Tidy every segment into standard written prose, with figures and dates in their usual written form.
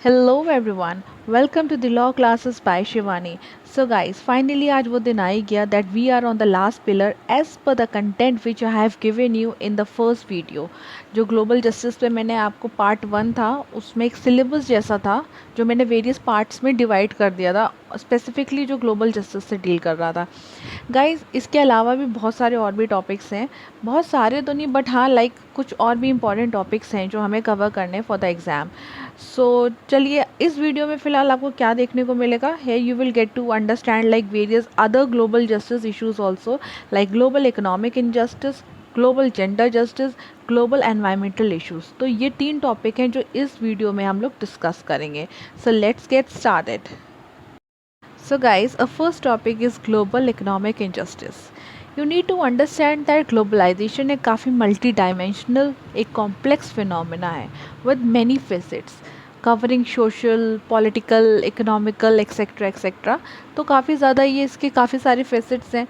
Hello everyone, welcome to the law classes by Shivani. So guys, finally आज वो दिन आ ही गया that we are on the last pillar as per the content which I have given you in the first video. जो global justice पे मैंने आपको part 1 था उसमें एक सिलेबस जैसा था जो मैंने वेरियस पार्ट्स में डिवाइड कर दिया था, स्पेसिफिकली जो ग्लोबल जस्टिस से डील कर रहा था। गाइस इसके अलावा भी बहुत सारे और भी टॉपिक्स हैं, बहुत सारे तो नहीं बट हाँ लाइक कुछ और भी इंपॉर्टेंट टॉपिक्स हैं जो हमें कवर करने फॉर द एग्ज़ाम। सो चलिए इस वीडियो में फ़िलहाल आपको क्या देखने को मिलेगा है, you will get to understand like various other global justice issues also, like global economic injustice, global gender justice, global environmental issues. तो ये 3 टॉपिक हैं जो इस वीडियो में हम लोग डिस्कस करेंगे। So let's get started. So guys, our first topic is global economic injustice. You need to understand that globalization एक काफ़ी multi-dimensional, एक complex phenomena है with many facets covering social, political, economical, etc. etc. तो काफ़ी ज़्यादा ये इसके काफ़ी सारे facets हैं।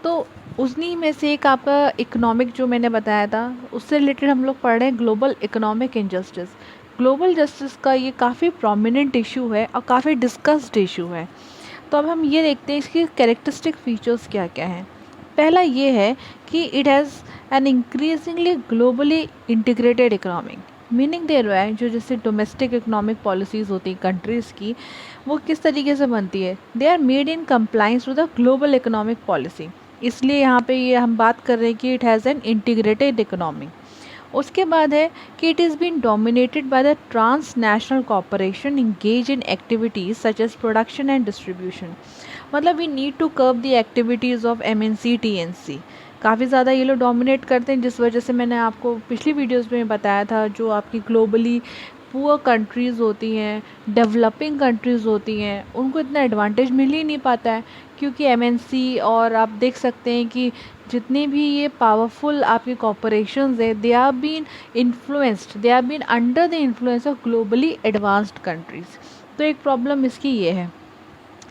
तो उन्हीं में से एक आपका इकोनॉमिक जो मैंने बताया था उससे रिलेटेड हम लोग पढ़ रहे हैं global economic injustice. Global justice का ये काफ़ी प्रोमिनेंट इशू है और काफ़ी डिस्कस्ड इशू है। तो अब हम ये देखते हैं इसकी कैरेक्टरिस्टिक फीचर्स क्या क्या हैं। पहला ये है कि it has an increasingly globally integrated economic, meaning दे रहा है जो जैसे डोमेस्टिक इकोनॉमिक पॉलिसीज़ होती हैं कंट्रीज़ की, वो किस तरीके से बनती है, they are made in compliance to the global economic policy. इसलिए यहाँ पे ये हम बात कर रहे हैं कि it has an integrated economy. उसके बाद है कि it is been dominated by the transnational corporation engage in activities such as production and distribution. मतलब we need to curb the activities of MNC TNC। काफ़ी ज़्यादा ये लोग डोमिनेट करते हैं, जिस वजह से मैंने आपको पिछली वीडियोज़ में बताया था जो आपकी ग्लोबली पुअर कंट्रीज़ होती हैं, डेवलपिंग कंट्रीज़ होती हैं, उनको इतना एडवांटेज मिल ही नहीं पाता है क्योंकि MNC और आप देख सकते हैं कि जितने भी ये पावरफुल आपके कॉरपोरेशंस हैं they are been influenced, they are been under the influence of globally advanced countries. तो एक प्रॉब्लम इसकी ये है।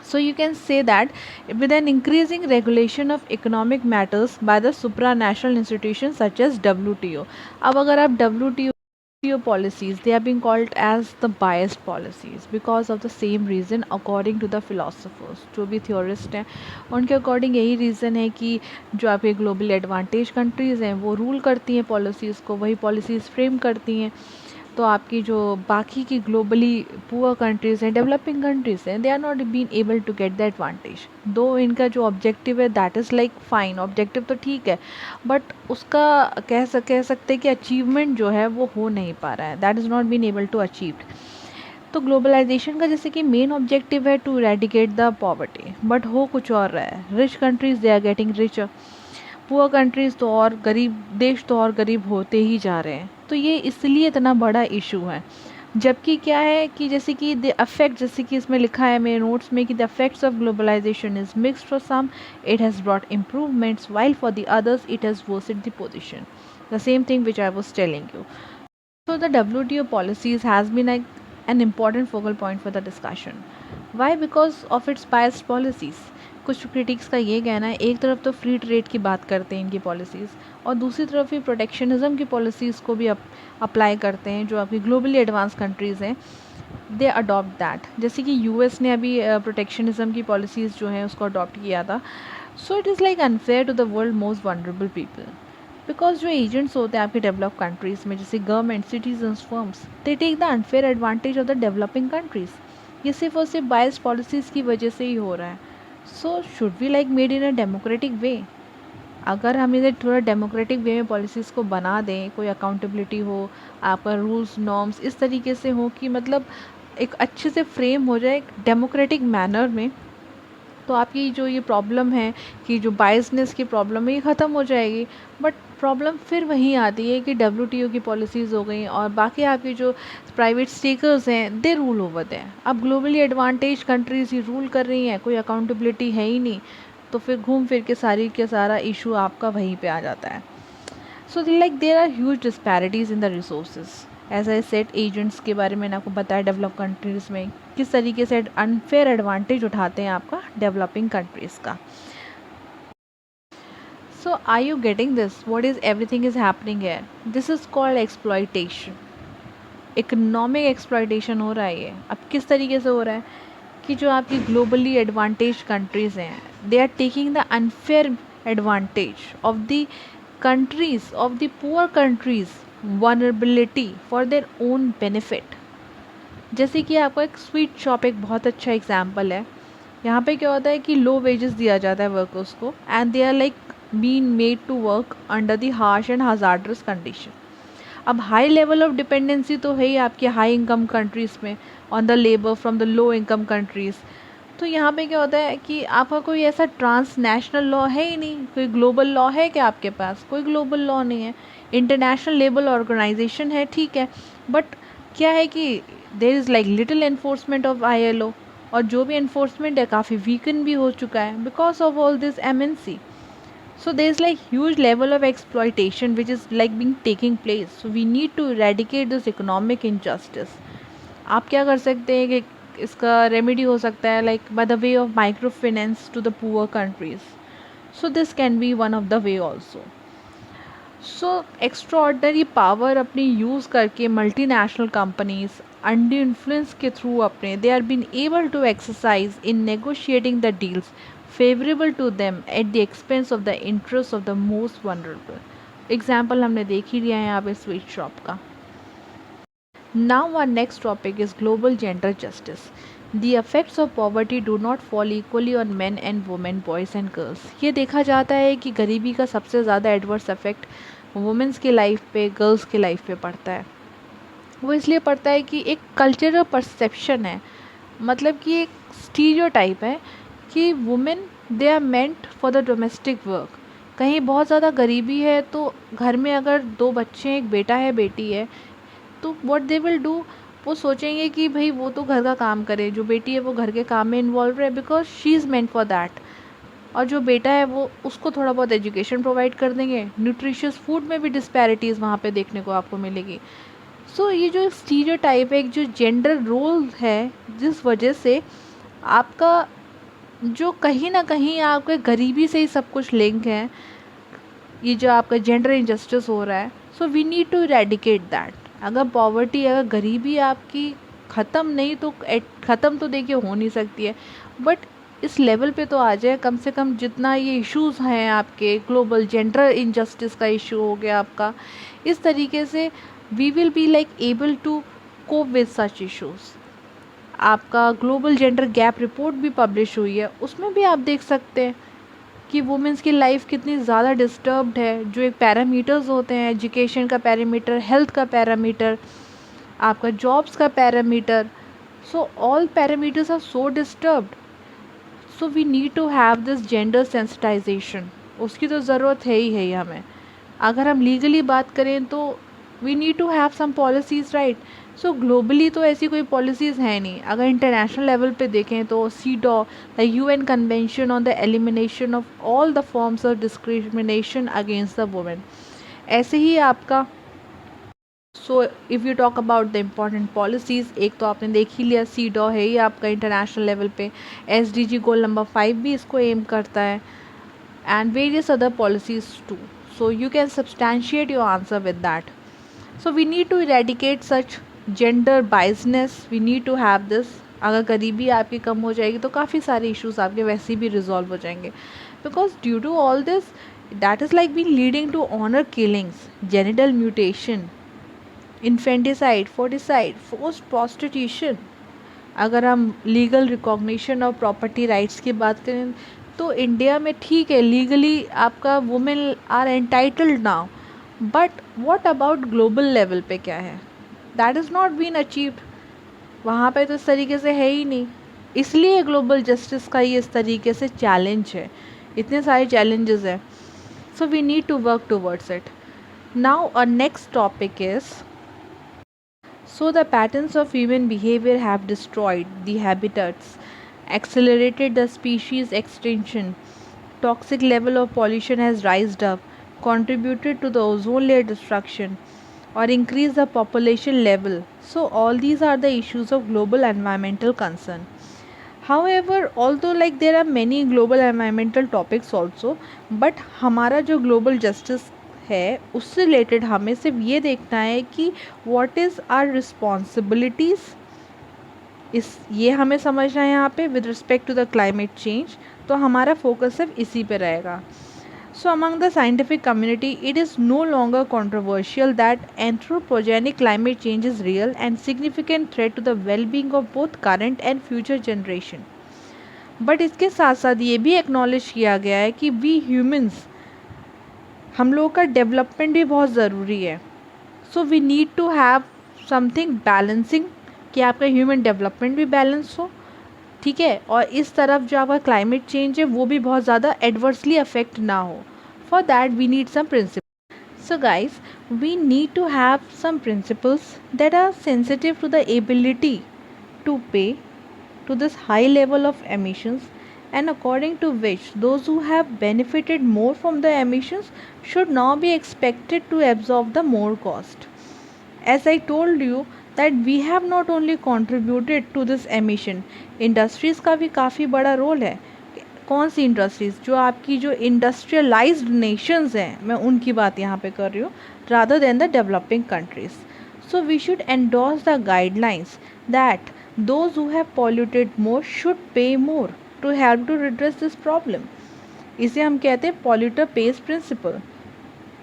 So you can say that with an increasing regulation of economic matters by the supranational institutions such as WTO। अब अगर आप WTO policies, they are being called as the biased policies because of the same reason according to the philosophers। जो भी theorist हैं उनके according यही reason है कि जो आपके ग्लोबल एडवांटेज कंट्रीज़ हैं वो रूल करती हैं पॉलिसीज़ को, वही पॉलिसीज़ फ्रेम करती हैं। तो आपकी जो बाकी की ग्लोबली पुअर कंट्रीज़ हैं, डेवलपिंग कंट्रीज़ हैं, they are not been able to get the advantage. Though इनका जो ऑब्जेक्टिव है that is like fine, objective तो ठीक है बट उसका कह सकते हैं कि अचीवमेंट जो है वो हो नहीं पा रहा है, that is not been able to achieve. तो ग्लोबलाइजेशन का जैसे कि मेन ऑब्जेक्टिव है to eradicate the poverty, but हो कुछ और रहा है। Rich countries they are getting richer, poor countries तो और गरीब, देश तो और गरीब होते ही जा रहे हैं। तो ये इसलिए इतना बड़ा इशू है। जबकि क्या है कि जैसे कि द अफेक्ट, जैसे कि इसमें लिखा है मेरे नोट्स में कि the affects of globalization is mixed, for some it has brought improvements while for the others it has worsed the position, the same thing which I was telling you. So the WTO policies has been an important focal point for the discussion. Why? Because of its biased policies. कुछ critics का ये कहना है, एक तरफ तो free trade की बात करते हैं इनकी पॉलिसीज़ और दूसरी तरफ ही प्रोटेक्शनिज्म की पॉलिसीज़ को भी अप्लाई करते हैं। जो आपकी ग्लोबली एडवांस कंट्रीज़ हैं दे अडॉप्ट दैट, जैसे कि US ने अभी प्रोटेक्शनिज्म की पॉलिसीज़ जो हैं उसको अडॉप्ट किया था। So it is like unfair to the world most vulnerable people, because जो एजेंट्स होते हैं आपके डेवलप कंट्रीज़ में जैसे government, citizens, firms, they take the unfair advantage of the developing countries. ये सिर्फ और सिर्फ बायस्ड पॉलिसीज़ की वजह से ही हो रहा है। So should we like made in a democratic way. अगर हम इसे थोड़ा डेमोक्रेटिक वे में पॉलिसीज़ को बना दें, कोई अकाउंटेबिलिटी हो, आपका रूल्स नॉर्म्स इस तरीके से हो कि मतलब एक अच्छे से फ्रेम हो जाए डेमोक्रेटिक मैनर में, तो आपकी जो ये प्रॉब्लम है कि जो बायसनेस की प्रॉब्लम है ये ख़त्म हो जाएगी। बट प्रॉब्लम फिर वहीं आती है कि WTO की पॉलिसीज़ हो गई और बाकी आपकी जो प्राइवेट स्टेकर्स हैं दे रूल ओवर दें। अब ग्लोबली एडवांटेज कंट्रीज़ ही रूल कर रही हैं, कोई अकाउंटेबिलिटी है ही नहीं, तो फिर घूम फिर के सारा इशू आपका वहीं पे आ जाता है। So like there are huge disparities in the resources. As I said agents के बारे में मैंने आपको बताया डेवलप कंट्रीज़ में किस तरीके से अनफेयर एडवांटेज उठाते हैं आपका डेवलपिंग कंट्रीज़ का। So are you getting this, what is everything is happening here, this is called exploitation. Economic exploitation हो रहा है ये। अब किस तरीके से हो रहा है कि जो आपकी ग्लोबली एडवांटेज कंट्रीज़ हैं, they are taking the unfair advantage of the countries, of the poor countries vulnerability for their own benefit. जैसे कि आपका एक स्वीट शॉप एक बहुत अच्छा एग्जाम्पल है। यहाँ पे क्या होता है कि लो वेजेस दिया जाता है वर्कर्स को, and they are like been made to work under the harsh and hazardous condition. अब हाई लेवल ऑफ डिपेंडेंसी तो है ही आपके हाई इनकम कंट्रीज़ में on the labour from the low income countries. तो यहाँ पे क्या होता है कि आपका कोई ऐसा ट्रांसनेशनल लॉ है ही नहीं, कोई ग्लोबल लॉ है क्या आपके पास? कोई ग्लोबल लॉ नहीं है। इंटरनेशनल लेबर ऑर्गेनाइजेशन है, ठीक है, बट क्या है कि there is like little enforcement of ILO, और जो भी एनफोर्समेंट है काफ़ी वीकन भी हो चुका है because of all this MNC. So there is like huge level of exploitation which is like being taking place. So we need to eradicate this economic injustice. आप क्या कर सकते हैं कि इसका रेमेडी हो सकता है like by the way of microfinance to the poor countries. So this can be one of the way also. So extraordinary power अपनी यूज़ करके मल्टीनेशनल कंपनीज अंडर इन्फ्लुएंस के थ्रू अपने they are been able to exercise in negotiating the deals favourable to them at the expense of the interest of the most vulnerable. Example हमने देख ही लिया है यहाँ पे स्वीट शॉप का। Now our next topic is global gender justice. The effects of poverty do not fall equally on men and women, boys and girls. ये देखा जाता है कि गरीबी का सबसे ज़्यादा एडवर्स इफेक्ट वुमेंस की लाइफ पे, गर्ल्स की लाइफ पे पड़ता है। वो इसलिए पड़ता है कि एक कल्चरल परसेप्शन है, मतलब कि एक स्टीरियोटाइप है कि women they are meant for the domestic work. कहीं बहुत ज़्यादा गरीबी है तो घर में अगर 2 बच्चे हैं, एक बेटा है बेटी है, तो व्हाट दे विल डू, वो सोचेंगे कि भाई वो तो घर का काम करे, जो बेटी है वो घर के काम में इन्वॉल्व रहे because she is meant for that, और जो बेटा है वो उसको थोड़ा बहुत एजुकेशन प्रोवाइड कर देंगे। न्यूट्रिशियस फूड में भी डिस्पैरिटीज़ वहाँ पे देखने को आपको मिलेगी। सो ये जो स्टीरियोटाइप है, एक जो जेंडर रोल है, जिस वजह से आपका जो कहीं ना कहीं आपके गरीबी से ही सब कुछ लिंक है, ये जो आपका जेंडर इनजस्टिस हो रहा है। So we need to eradicate that. अगर पॉवर्टी, अगर गरीबी आपकी ख़त्म नहीं तो ख़त्म तो देखिए हो नहीं सकती है, बट इस लेवल पे तो आ जाए कम से कम। जितना ये इश्यूज़ हैं आपके, ग्लोबल जेंडर इनजस्टिस का इशू हो गया आपका, इस तरीके से we will be like able to cope with such issues. आपका ग्लोबल जेंडर गैप रिपोर्ट भी पब्लिश हुई है, उसमें भी आप देख सकते हैं कि वुमेंस की लाइफ कितनी ज़्यादा डिस्टर्ब्ड है। जो एक पैरामीटर्स होते हैं, एजुकेशन का पैरामीटर, हेल्थ का पैरामीटर, आपका जॉब्स का parameter, so all parameters are so disturbed. So we need to have this gender sensitization. उसकी तो ज़रूरत है ही हमें। अगर हम लीगली बात करें तो we need to have some policies, right. So globally तो ऐसी कोई पॉलिसीज़ हैं नहीं। अगर इंटरनेशनल लेवल पे देखें तो CEDAW, the UN convention on the elimination of all the forms of discrimination against the women, ऐसे ही आपका। So if you talk about the important policies, एक तो आपने देख ही लिया, CEDAW है ही आपका इंटरनेशनल लेवल पे। SDG गोल नंबर 5 भी इसको एम करता है, and various other policies too. So you can substantiate your answer with that. So we need to eradicate such gender biasness. We need to have this. अगर गरीबी आपकी कम हो जाएगी तो काफ़ी सारे इश्यूज आपके वैसे भी रिजॉल्व हो जाएंगे, because due to all this that is like been leading to honour killings, genital mutation, infanticide, foeticide, forced prostitution. अगर हम लीगल रिकॉग्निशन और प्रॉपर्टी राइट्स की बात करें तो इंडिया में ठीक है, लीगली आपका women are entitled now, but what about global level पे क्या है? That is not been achieved. वहाँ पे तो इस तरीके से है ही नहीं, इसलिए ग्लोबल जस्टिस का ये इस तरीके से चैलेंज है। इतने सारे चैलेंजेस हैं, so we need to work towards it. Now a next topic is, so the patterns of human behavior have destroyed the habitats, accelerated the species extinction, toxic level of pollution has rised up, contributed to the ozone layer destruction, or increased the population level. So all these are the issues of global environmental concern. However, although like there are many global environmental topics also, but हमारा जो global justice है उससे related हमें सिर्फ ये देखना है कि व्हाट इज़ आवर रिस्पॉन्सिबिलिटीज़, इस ये हमें समझना है यहाँ पे with respect to the climate change. तो हमारा फोकस सिर्फ इसी पे रहेगा। So, among the scientific community, it is no longer controversial that anthropogenic climate change is real and significant threat to the well-being of both current and future generation. But इसके साथ साथ ये भी एक्नॉलेज किया गया है कि वी ह्यूमंस, हम लोगों का डेवलपमेंट भी बहुत ज़रूरी है। So we need to have something balancing, कि आपका ह्यूमन डेवलपमेंट भी बैलेंस हो, ठीक है, और इस तरफ जो आपका क्लाइमेट चेंज है वो भी बहुत ज़्यादा एडवर्सली अफेक्ट ना हो। For that we need some principle. So guys, we need to have some principles that are sensitive to the ability to pay to this high level of emissions, and according to which those who have benefited more from the emissions should now be expected to absorb the more cost. As I told you that we have not only contributed to this emission, industries का भी काफ़ी बड़ा role है। कौन सी industries? जो आपकी जो industrialised Nations हैं, मैं उनकी बात यहाँ पे कर रही हूँ, rather than the developing countries. So we should endorse the guidelines that those who have polluted more should pay more to help to redress this problem. इसे हम कहते हैं polluter pays principle।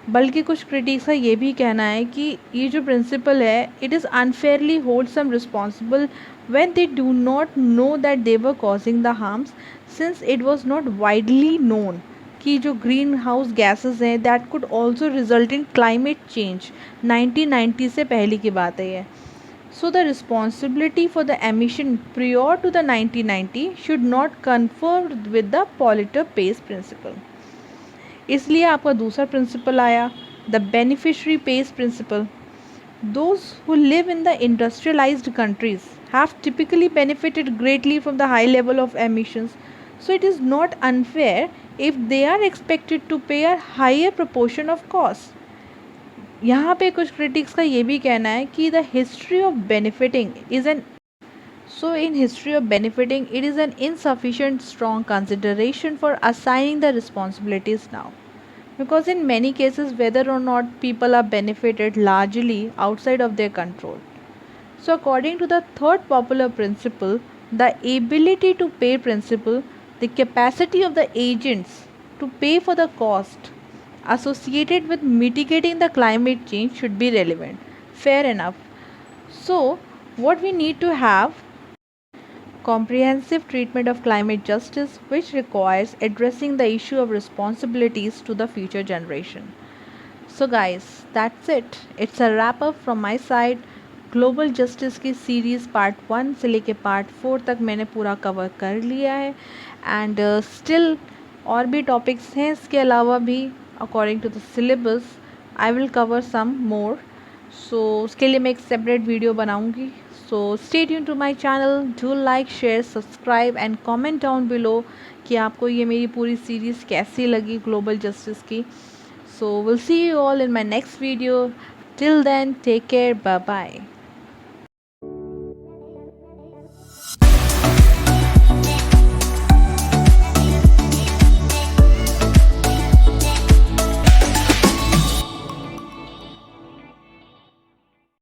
बल्कि कुछ क्रिटिक्स का ये भी कहना है कि ये जो प्रिंसिपल है, it is unfairly hold some responsible when they do not know that they were causing the harms, since it was not widely known कि जो ग्रीन हाउस गैसेस हैं that could also result in climate change. 1990 से पहले की बात है ये। So the responsibility for the emission prior to the 1990 should not confirm with the polluter pays principle. इसलिए आपका दूसरा प्रिंसिपल आया, the beneficiary pays principle. Those who live in the industrialised countries have typically benefited greatly from the high level of emissions, so it is not unfair if they are expected to pay a higher proportion of cost. यहाँ पे कुछ critics का ये भी कहना है कि the history of benefiting is an So in history of benefiting, it is an insufficient strong consideration for assigning the responsibilities now. Because in many cases, whether or not people are benefited largely outside of their control. So according to the third popular principle, the ability to pay principle, the capacity of the agents to pay for the cost associated with mitigating the climate change should be relevant. Fair enough. So what we need to have comprehensive treatment of climate justice, which requires addressing the issue of responsibilities to the future generation. So guys, that's it. It's a wrap up from my side. Global justice की series part 1 से लेके part 4 तक मैंने पूरा cover कर लिया है, and still और भी टॉपिक्स हैं इसके अलावा भी। According to the syllabus I will cover some more, so उसके लिए मैं एक सेपरेट वीडियो बनाऊंगी। So stay tuned to my channel, do like, share, subscribe and comment down below कि आपको ये मेरी पूरी सीरीज़ कैसी लगी ग्लोबल जस्टिस की। So we'll see you all in my next video. Till then, take care, bye bye.